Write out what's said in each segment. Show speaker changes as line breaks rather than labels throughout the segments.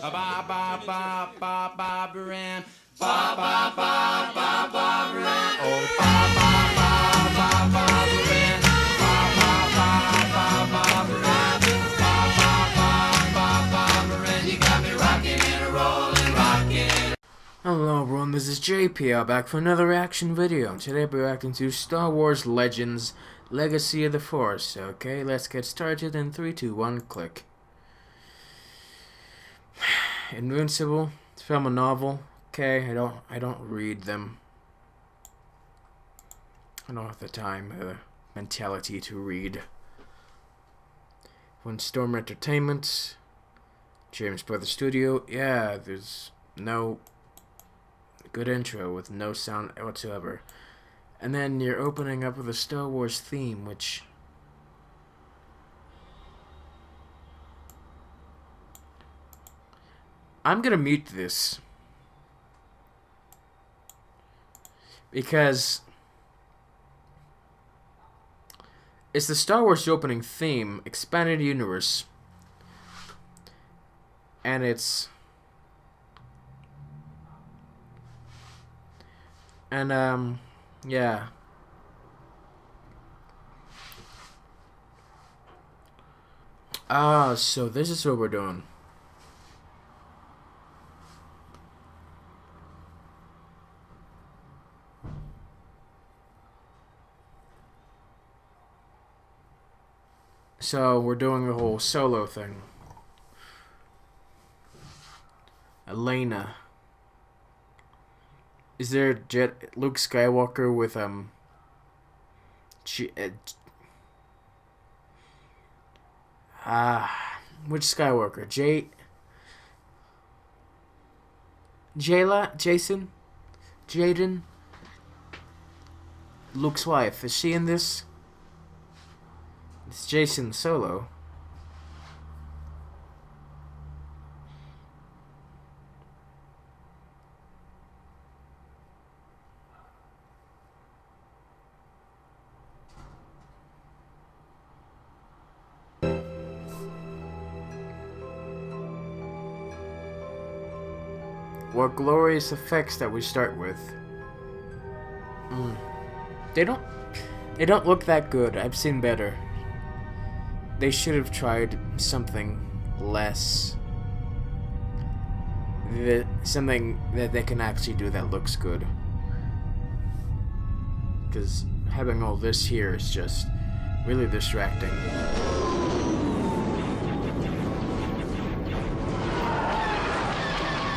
Ba ba ba ba ba ba Baran. Ba ba ba ba ba Baran. Oh ba ba ba ba ba Baran. Ba ba ba ba ba Baran. Ba ba ba ba ba Baran. You got me rocking and rolling, rocking.
Hello everyone, this is JPL back for another reaction video. Today we're reacting to Star Wars Legends Legacy of the Force. Okay, let's get started in 3, 2, 1, click. Invincible, it's from a novel. Okay, I don't read them. I don't have the time or the mentality to read. One Storm Entertainment, James Brothers Studio. Yeah, there's no good intro with no sound whatsoever. And then you're opening up with a Star Wars theme, which I'm gonna mute this because it's the Star Wars opening theme, Expanded Universe, and it's yeah. So this is what we're doing. So we're doing the whole solo thing. Elena. Is there Luke Skywalker with which Skywalker? Jaden? Luke's wife. Is she in this? It's Jason Solo. What glorious effects that we start with. They don't look that good. I've seen better. They should have tried something less. Something that they can actually do that looks good. Because having all this here is just really distracting.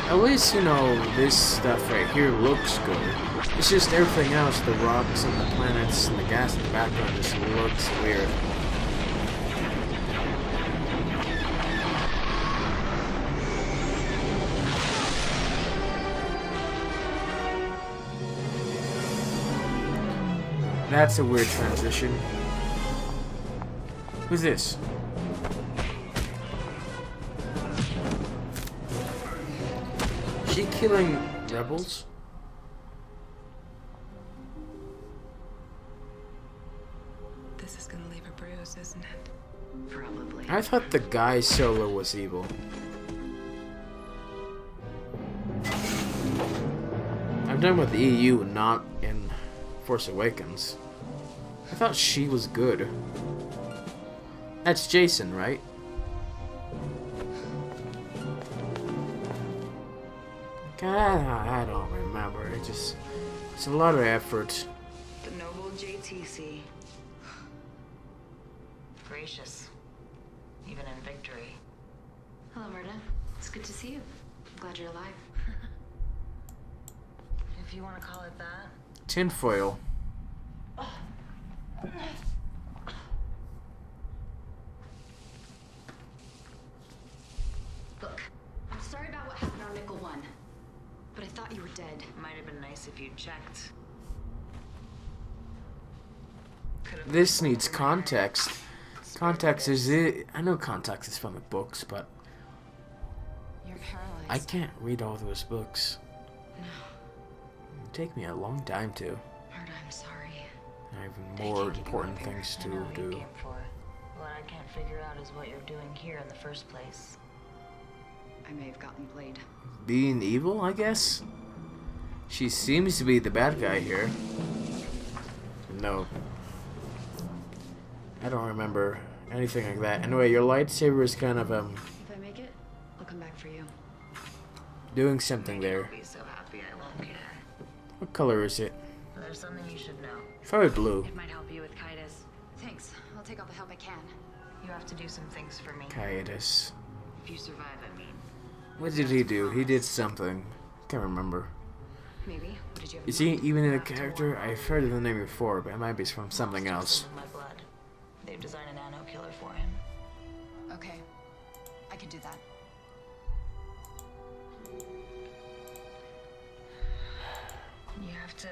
At least, you know, this stuff right here looks good. It's just everything else, the rocks and the planets and the gas in the background just looks weird. That's a weird transition. Who's this? She killing rebels?
This is gonna leave a bruise, isn't it? Probably.
I thought the guy Solo was evil. I'm done with the EU, not in Force Awakens. I thought she was good. That's Jason, right? I don't remember. It's a lot of effort.
The noble JTC. Gracious. Even in victory.
Hello, Myrna. It's good to see you. I'm glad you're alive.
If you want to call it that.
Tinfoil.
Look, I'm sorry about what happened on Nickel 1, but I thought you were dead.
Might have been nice if you'd checked.
This needs context. Context is it. I know context is from the books, but
You're paralyzed.
I can't read all those books.
No,
It'd take me a long time to.
Myrna, I'm sorry.
I have more important things to
I know what you
do.
came for. What I can't figure out is what you're doing here in the first place.
I may have gotten played.
Being evil, I guess? She seems to be the bad guy here. No. I don't remember anything like that. Anyway, your lightsaber is kind of,
If I make it, I'll come back for you.
doing something there.
I'll be so happy I won't care.
What color is it?
There's something you should know.
Probably blue.
It might help you with Kitus.
Thanks. I'll take all the help I can.
You have to do some things for me.
Caius.
If you survive, I mean.
What did he do? He did something. Can't remember.
Maybe. What did you have?
Is he even in a character? I've heard of the name before, but it might be from something else.
With my blood. They've designed a nano killer for him.
Okay. I could do that.
You have to.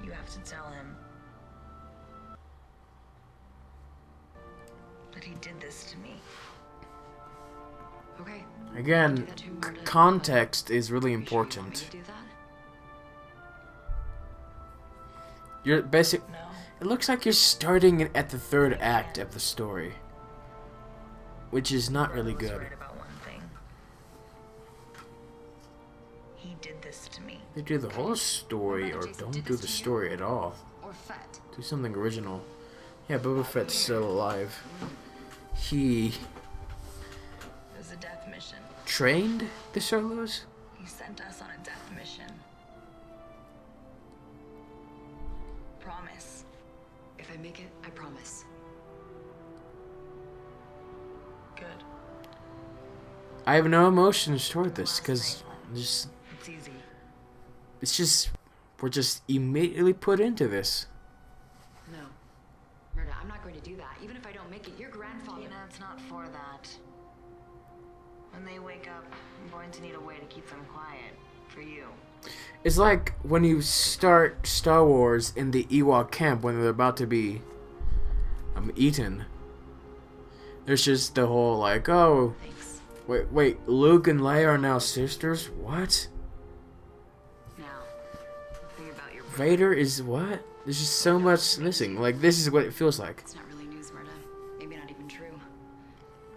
You have to tell him that he did this to me.
Okay.
Again, context is really
You
important.
sure you want me to do that?
You're basic.
No.
It looks like you're starting at the third act of the story, which is not really
I was
good.
right about one thing. He did this to me.
They do the whole story, or don't do the story at all.
Or Fett.
Do something original. Yeah, Boba Fett's still alive. He
It was a death mission.
trained the Solos?
He sent us on a death mission. Promise.
If I make it, I promise.
Good.
I have no emotions toward this, because
It's easy.
it's just, we're just immediately put into this.
No. Murda, I'm not going to do that. Even if I don't make it, your grandfather...
You know, it's not for that. When they wake up, I'm going to need a way to keep them quiet. For you.
It's like when you start Star Wars in the Ewok camp when they're about to be eaten. There's just the whole like, oh,
Thanks.
wait, Luke and Leia are now sisters? What?
Now, think about your...
Vader is what? There's just so much missing. Like, this is what it feels like.
It's not really news, Murda. Maybe not even true.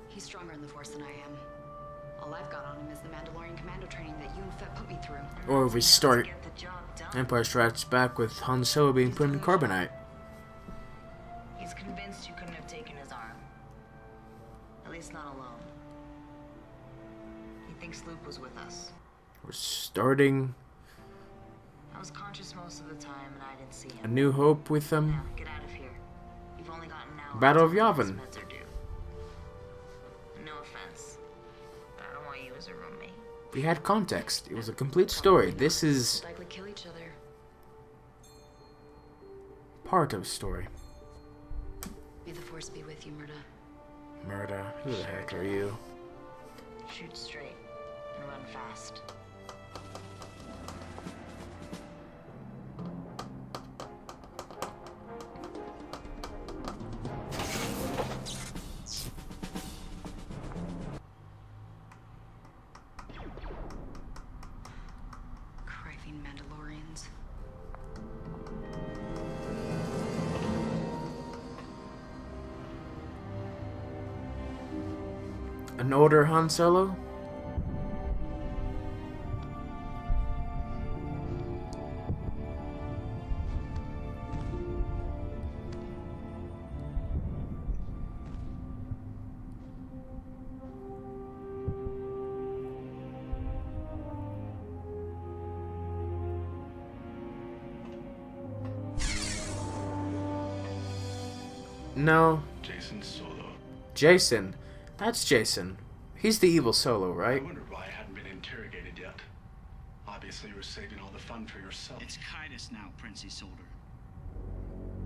He's stronger in the Force than I am. All I've got on him is the Mandalorian commando training that you and Fett put me through.
Or we start
Get the job done.
Empire Strikes Back with Han Solo being put in carbonite.
He's convinced you couldn't have taken his arm. At least not alone. He thinks Luke was with us.
We're starting
I was conscious most of the time and I didn't see
A
him.
New Hope with them.
Now, get out of here. You've only got an hour.
Battle of
until
Yavin.
those meds are due. No offense, but I don't want you as a roommate.
We had context. It was a complete story. This is
We'll likely kill each other.
part of a story.
May the Force be with you, Murda.
Murda, who the heck are you?
Shoot straight and run fast.
Criving Mandalorians.
An older Han Solo? No.
Jason Solo.
Jason. That's Jason. He's the evil Solo,
I
right?
wondered why I hadn't been interrogated yet. Obviously, you were saving all the fun for yourself.
It's Kitus now, Prince Isolder.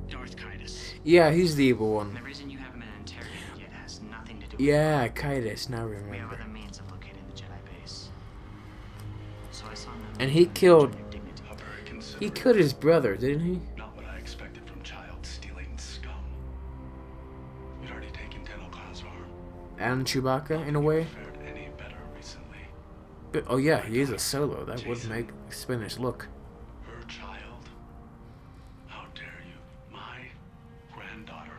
Darth Kitus.
Yeah, he's the evil one.
The reason you haven't been interrogated yet has nothing to do with
Yeah, Kitus, now
We have
remember.
other means of locating the Jedi base. So I saw no
And
need
he
to
killed-
your dignity.
How very
He
considerate.
killed his brother, didn't he?
Not what I expected from child-stealing scum. You'd already taken Tennokan's arm.
And Chewbacca, in a way.
Fared any better recently.
But, oh yeah, he is a Solo. That would make Spanish look.
Her child. How dare you? My granddaughter.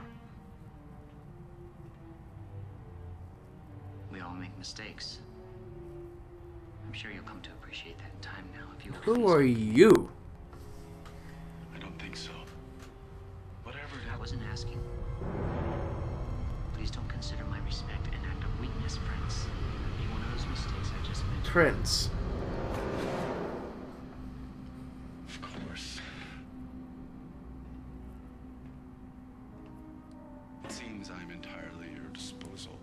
all make mistakes. I'm sure you'll come to appreciate that in time now if you
Who are you?
I don't think so. Whatever it
I
is.
wasn't asking. Please don't consider my respect an act of weakness, Prince. It'd be one of those mistakes I just mentioned.
Prince.
Of course. It seems I'm entirely at your disposal.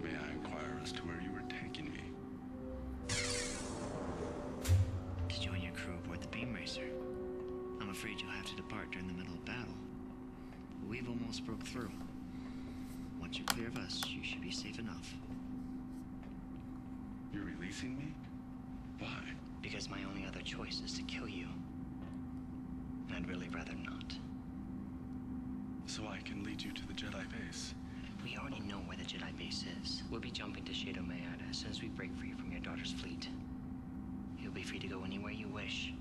May I inquire as to where you were taking me?
To join your crew aboard the beam racer. I'm afraid you'll have to depart during the middle of battle. We've almost broke through. Once you're clear of us, you should be safe enough.
You're releasing me? Why?
Because my only other choice is to kill you. And I'd really rather not.
So I can lead you to the Jedi base.
We already know where the Jedi base is. We'll be jumping to Shadow Mayad as soon as we break free from your daughter's fleet. You'll be free to go anywhere you wish,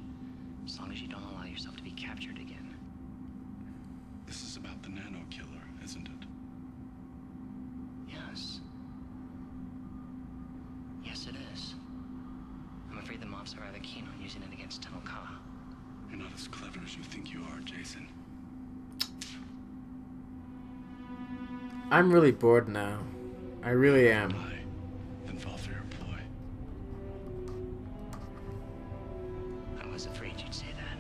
as long as you don't allow yourself to be captured again.
This is about the nano killer, isn't it?
Yes. Yes, it is. I'm afraid the mobs are rather keen on using it against Tunnel Ka.
You're not as clever as you think you are, Jason.
I'm really bored now. I really am.
Lie, then fall for your ploy.
I was afraid you'd say that.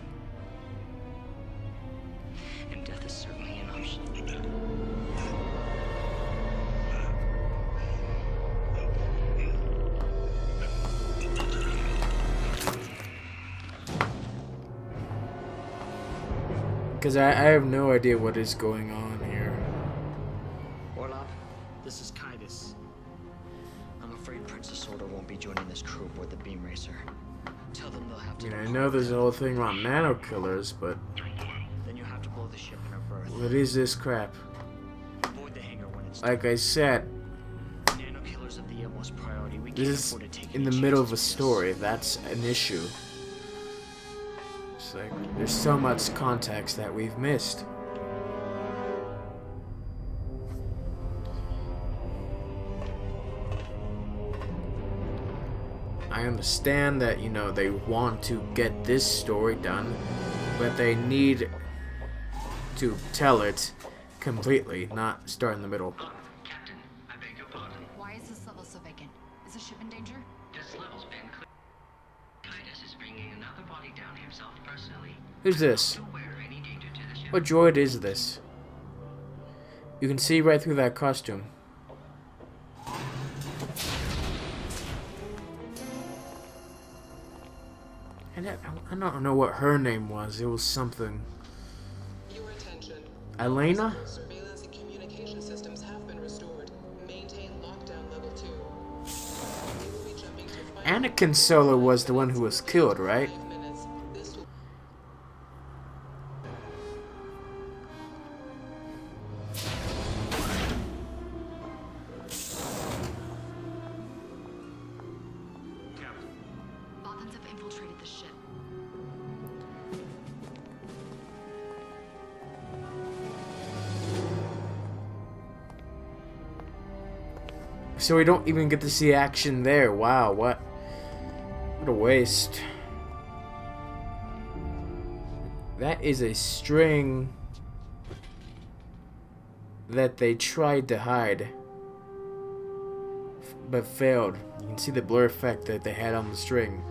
And death is certainly an option.
Because I have no idea what is going on here.
Orlov, this is Kaitis. I'm afraid Princess Order won't be joining this crew aboard the beam racer. Tell them they'll have
I
to.
mean, I know there's a whole thing about nano killers, but
Then you have to blow the ship in her berth.
what is this crap?
Avoid the hangar when it's
Like I said,
nano killers of the utmost priority. We
this
can't
is
afford to take
in
any
the middle of a
chances with this.
story. That's an issue. It's like, there's so much context that we've missed. I understand that, you know, they want to get this story done, but they need to tell it completely, not start in the middle.
Captain, I beg your pardon.
Why is this level so vacant? Is the ship in danger?
This level's been clear. Kaitis is bringing another body down himself personally.
Who's this?
Aware of any danger to the ship.
What droid is this? You can see right through that costume. And I don't know what her name was. It was something.
Your attention.
Elena?
Surveillance and communication systems have been restored. Maintain lockdown level 2. We will be jumping to final
Anakin Solo was the one who was killed, right?
5 minutes. This will
Bothans have infiltrated the ship.
So we don't even get to see action there. Wow, what a waste. That is a string that they tried to hide, but failed. You can see the blur effect that they had on the string.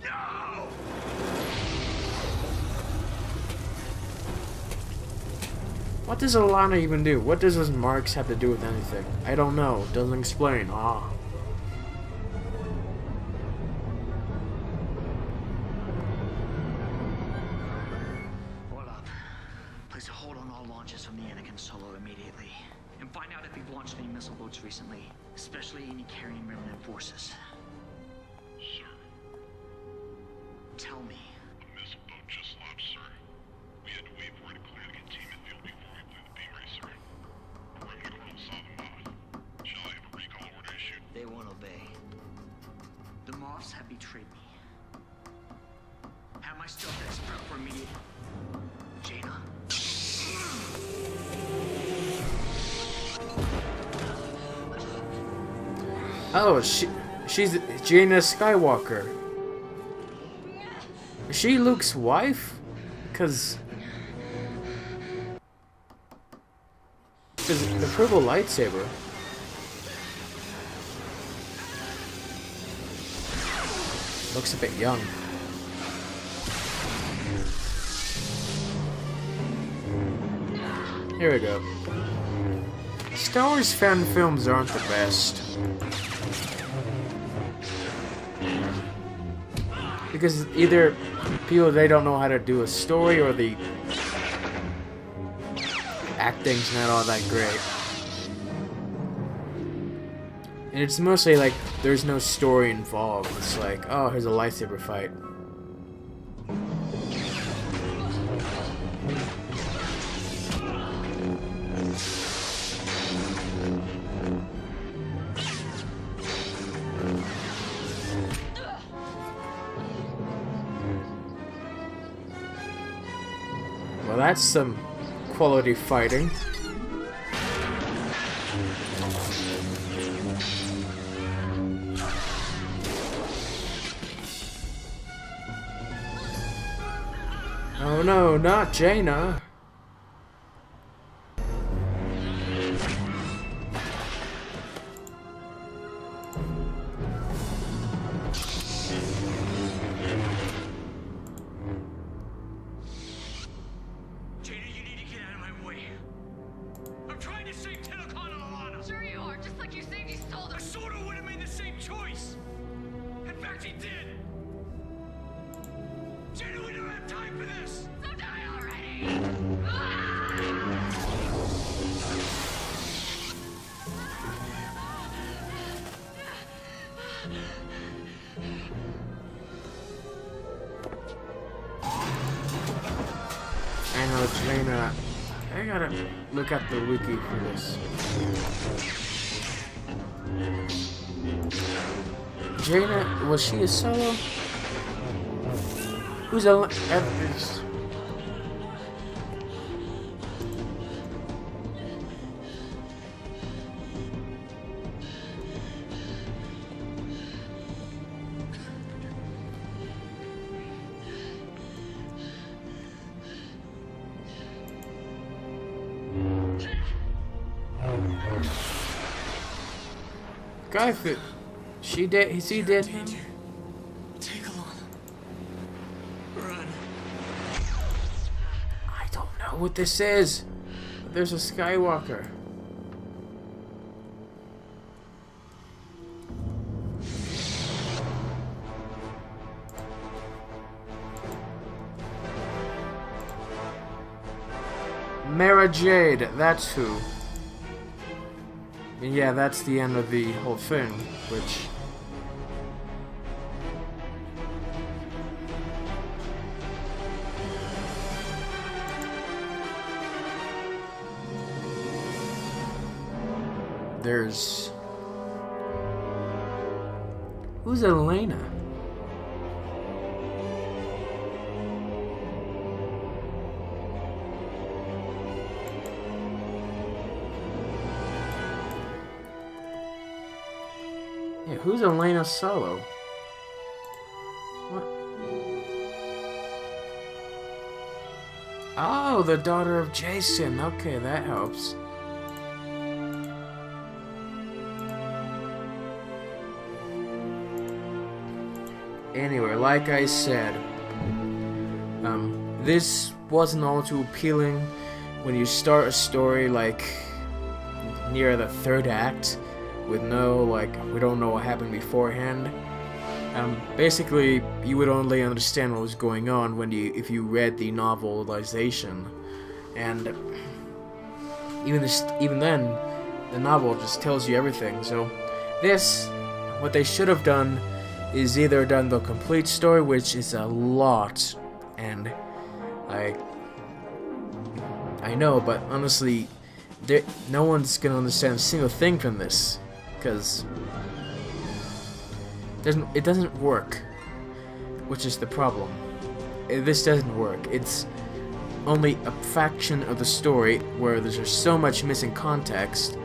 No.
What does Alana even do? What does those marks have to do with anything? I don't know. Doesn't explain. Ah.
Orlov, place a hold on all launches from the Anakin Solo immediately. And find out if you've launched any missile boats recently, especially any carrying remnant forces.
Sir,
Tell me.
a missile boat just launched, sir. We had to wait for it to clear the containment field before we flew the beam racer. Perimeter control saw them off. Shall I have a recall order issued?
They won't obey. The Moths have betrayed me. Have my stealth X prep for
for me. Jaina?
Oh, she's Jaina Skywalker. Is she Luke's wife? Because the purple lightsaber. Looks a bit young. Here we go. Star Wars fan films aren't the best. Because either people, they don't know how to do a story, or the acting's not all that great. And it's mostly like there's no story involved. It's like, oh, here's a lightsaber fight. Well, that's some quality fighting. Oh no, not Jaina.
Jaina, you need to get out of my way. I'm trying to save Telecon and Alana.
Sure you are, just like you saved his soldier.
I sort of would have made the same choice. In fact, he did. Jaina, we don't have time for this.
So die already!
I know Jaina. I gotta look at the wiki for this. Jaina, was she a solo? Who's a this? Guy fit. She did. He did.
Take Alana. Run.
I don't know what this is. But there's a Skywalker. Mara Jade, that's who. And yeah, that's the end of the whole thing, which... There's... Who's Elena? Yeah, who's Elena Solo? What? Oh, the daughter of Jason. Okay, that helps. Anyway, like I said, this wasn't all too appealing when you start a story like near the third act with no, like, we don't know what happened beforehand. Basically, you would only understand what was going on when if you read the novelization, and even then, the novel just tells you everything. So, what they should have done is either done the complete story, which is a lot, and I know, but honestly, no one's gonna understand a single thing from this, because it doesn't work, which is the problem. this doesn't work. It's only a fraction of the story where there's just so much missing context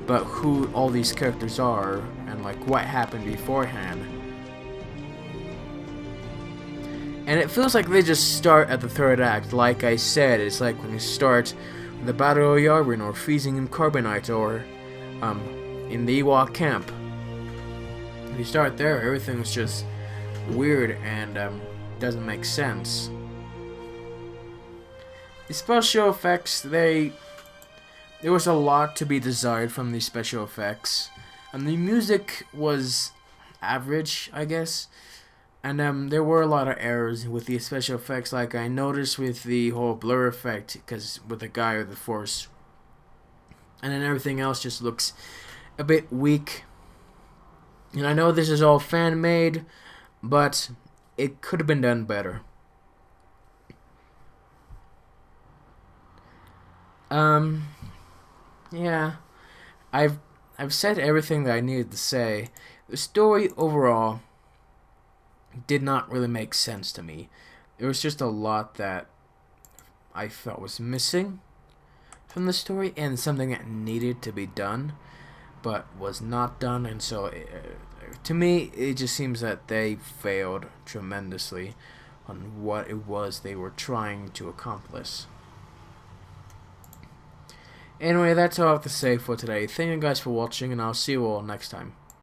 about who all these characters are and like what happened beforehand. And it feels like they just start at the third act. Like I said, it's like when you start the Battle of Yavin or Freezing in Carbonite or in the Ewok camp. If you start there, everything's just weird and doesn't make sense. The special effects, there was a lot to be desired from the special effects, and the music was average, I guess. And there were a lot of errors with the special effects, like I noticed with the whole blur effect, because with the guy with the Force, and then everything else just looks a bit weak. And I know this is all fan made, but it could have been done better. Yeah, I've said everything that I needed to say. The story overall did not really make sense to me. There was just a lot that I felt was missing from the story, and something that needed to be done but was not done, and so to me it just seems that they failed tremendously on what it was they were trying to accomplish. Anyway, that's all I have to say for today. Thank you guys for watching, and I'll see you all next time.